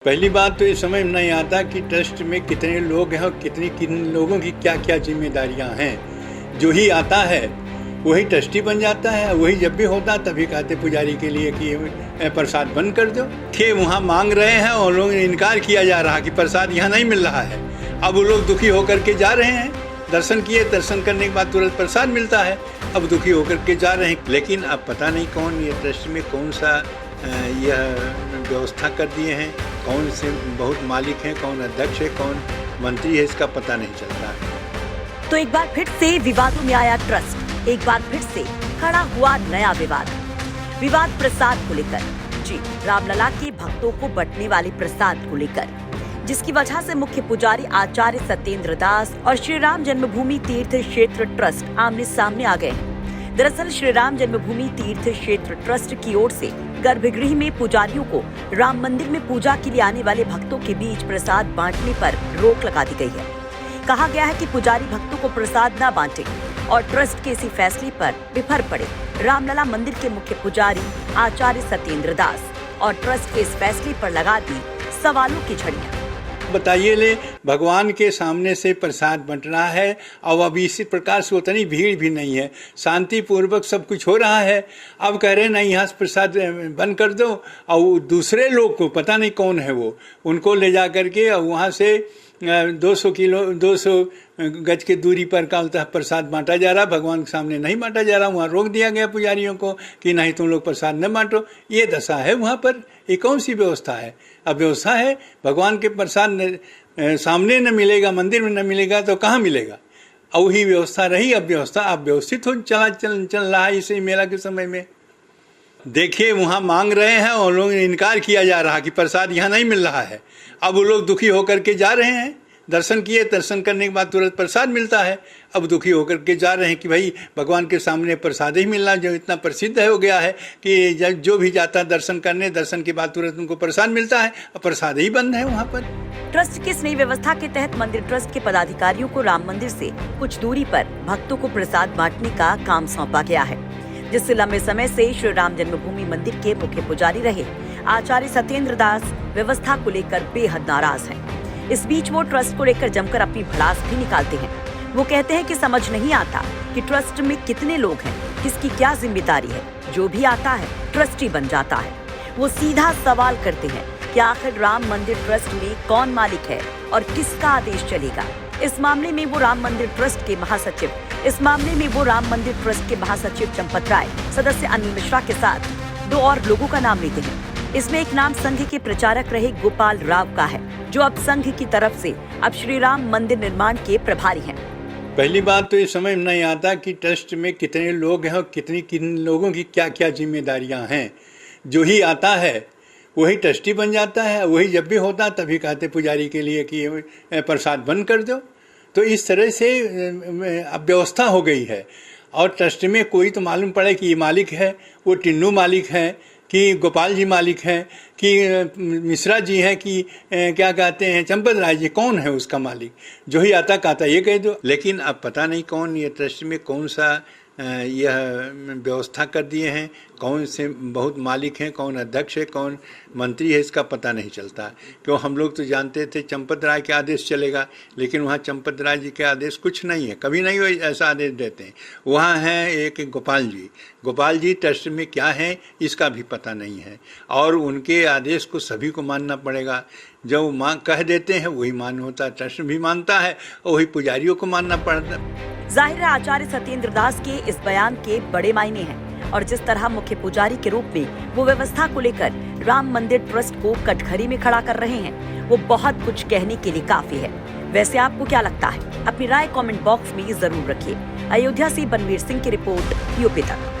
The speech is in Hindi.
पहली बात तो ये समझ में नहीं आता कि ट्रस्ट में कितने लोग हैं और किन लोगों की क्या क्या जिम्मेदारियां हैं। जो ही आता है वही ट्रस्टी बन जाता है। वही जब भी होता तभी कहते पुजारी के लिए कि प्रसाद बंद कर दो। थे वहाँ मांग रहे हैं और लोगों ने इनकार किया जा रहा कि प्रसाद यहाँ नहीं मिल रहा है। अब वो लोग दुखी होकर के जा रहे हैं। दर्शन किए, दर्शन करने के बाद तुरंत प्रसाद मिलता है। अब दुखी होकर के जा रहे हैं। लेकिन अब पता नहीं कौन ये ट्रस्ट में कौन सा यह व्यवस्था कर दिए हैं, कौन से बहुत मालिक हैं, कौन अध्यक्ष है, कौन मंत्री है, इसका पता नहीं चलता है। तो एक बार फिर से विवादों में आया ट्रस्ट। एक बार फिर से खड़ा हुआ नया विवाद प्रसाद को लेकर। जी, रामलला के भक्तों को बंटने वाले प्रसाद को लेकर, जिसकी वजह से मुख्य पुजारी आचार्य सत्येंद्र दास और श्री राम जन्मभूमि तीर्थ क्षेत्र ट्रस्ट आमने सामने आ गए हैं। दरअसल श्री राम जन्मभूमि तीर्थ क्षेत्र ट्रस्ट की ओर से गर्भगृह में पुजारियों को राम मंदिर में पूजा के लिए आने वाले भक्तों के बीच प्रसाद बांटने पर रोक लगा दी गई है। कहा गया है कि पुजारी भक्तों को प्रसाद न बांटे और ट्रस्ट के इसी फैसले पर विफर पड़े रामलला मंदिर के मुख्य पुजारी आचार्य सत्येंद्र दास और ट्रस्ट के इस फैसले पर लगा दी सवालों की झड़ियां। बताइए, ले भगवान के सामने से प्रसाद बंटना है और अब इसी प्रकार से उतनी भीड़ भी नहीं है, शांति पूर्वक सब कुछ हो रहा है। अब कह रहे नहीं, यहाँ से प्रसाद बंद कर दो और दूसरे लोग को, पता नहीं कौन है वो, उनको ले जा करके और वहाँ से 200 गज के दूरी पर का प्रसाद बांटा जा रहा। भगवान के सामने नहीं बांटा जा रहा। वहाँ रोक दिया गया पुजारियों को कि नहीं, तुम लोग प्रसाद न बांटो। ये दशा है वहाँ पर। ये कौन सी व्यवस्था है? अब व्यवस्था है भगवान के प्रसाद सामने न मिलेगा, मंदिर में न मिलेगा तो कहाँ मिलेगा? और वही व्यवस्था रही। अब व्यवस्था अब व्यवस्थित हो चल रहा है इसे मेला के समय में। देखिए, वहाँ मांग रहे हैं और लोगों ने इनकार किया जा रहा कि प्रसाद यहाँ नहीं मिल रहा है। अब वो लोग दुखी होकर के जा रहे हैं। दर्शन किए, दर्शन करने के बाद तुरंत प्रसाद मिलता है। अब दुखी होकर के जा रहे हैं कि भाई भगवान के सामने प्रसाद ही मिलना जो इतना प्रसिद्ध हो गया है कि जो भी जाता है दर्शन करने, दर्शन के बाद तुरंत उनको प्रसाद मिलता है। अब प्रसाद ही बंद है वहाँ पर। ट्रस्ट की इस नई व्यवस्था के तहत मंदिर ट्रस्ट के पदाधिकारियों को राम मंदिर से कुछ दूरी पर भक्तों को प्रसाद बांटने का काम सौंपा गया है, जिससे लंबे समय से श्री राम जन्मभूमि मंदिर के मुख्य पुजारी रहे आचार्य सत्येंद्र दास व्यवस्था को लेकर बेहद नाराज हैं। इस बीच वो ट्रस्ट को लेकर जमकर अपनी भड़ास भी निकालते हैं। वो कहते हैं कि समझ नहीं आता कि ट्रस्ट में कितने लोग हैं, किसकी क्या जिम्मेदारी है। जो भी आता है ट्रस्टी बन जाता है। वो सीधा सवाल करते हैं कि आखिर राम मंदिर ट्रस्ट में कौन मालिक है और किसका आदेश चलेगा। इस मामले में वो राम मंदिर ट्रस्ट के महासचिव चंपत राय, सदस्य अनिल मिश्रा के साथ 2 और लोगों का नाम लेते हैं। इसमें एक नाम संघ के प्रचारक रहे गोपाल राव का है, जो अब संघ की तरफ से अब श्री राम मंदिर निर्माण के प्रभारी हैं। पहली बात तो ये समझ में नहीं आता कि ट्रस्ट में कितने लोग हैं और किन लोगों की क्या क्या जिम्मेदारियां हैं। जो ही आता है वही ट्रस्टी बन जाता है। वही जब भी होता तभी कहते पुजारी के लिए कि प्रसाद बंद कर दो। तो इस तरह से अब व्यवस्था हो गई है। और ट्रस्ट में कोई तो मालूम पड़े कि ये मालिक है, वो टिन्नू मालिक है, कि गोपाल जी मालिक हैं, कि मिश्रा जी हैं, कि क्या कहते हैं चंपत राय जी, कौन है उसका मालिक? जो ही आता कहता ये कह दो। लेकिन अब पता नहीं कौन ये ट्रस्ट में कौन सा यह व्यवस्था कर दिए हैं, कौन से बहुत मालिक हैं, कौन अध्यक्ष है, कौन मंत्री है, इसका पता नहीं चलता। क्यों हम लोग तो जानते थे चंपत राय के आदेश चलेगा, लेकिन वहाँ चंपत राय जी के आदेश कुछ नहीं है, कभी नहीं वो ऐसा आदेश देते हैं। वहाँ हैं एक गोपाल जी ट्रस्ट में क्या हैं इसका भी पता नहीं है। और उनके आदेश को सभी को मानना पड़ेगा। जो कह देते हैं वही मान होता है, ट्रस्ट भी मानता है और वही पुजारियों को मानना पड़ता है। जाहिर है आचार्य सत्येंद्र दास के इस बयान के बड़े मायने हैं और जिस तरह मुख्य पुजारी के रूप में वो व्यवस्था को लेकर राम मंदिर ट्रस्ट को कटघरे में खड़ा कर रहे हैं, वो बहुत कुछ कहने के लिए काफी है। वैसे आपको क्या लगता है? अपनी राय कमेंट बॉक्स में जरूर रखिए। अयोध्या से बनवीर सिंह की रिपोर्ट, यूपी तक।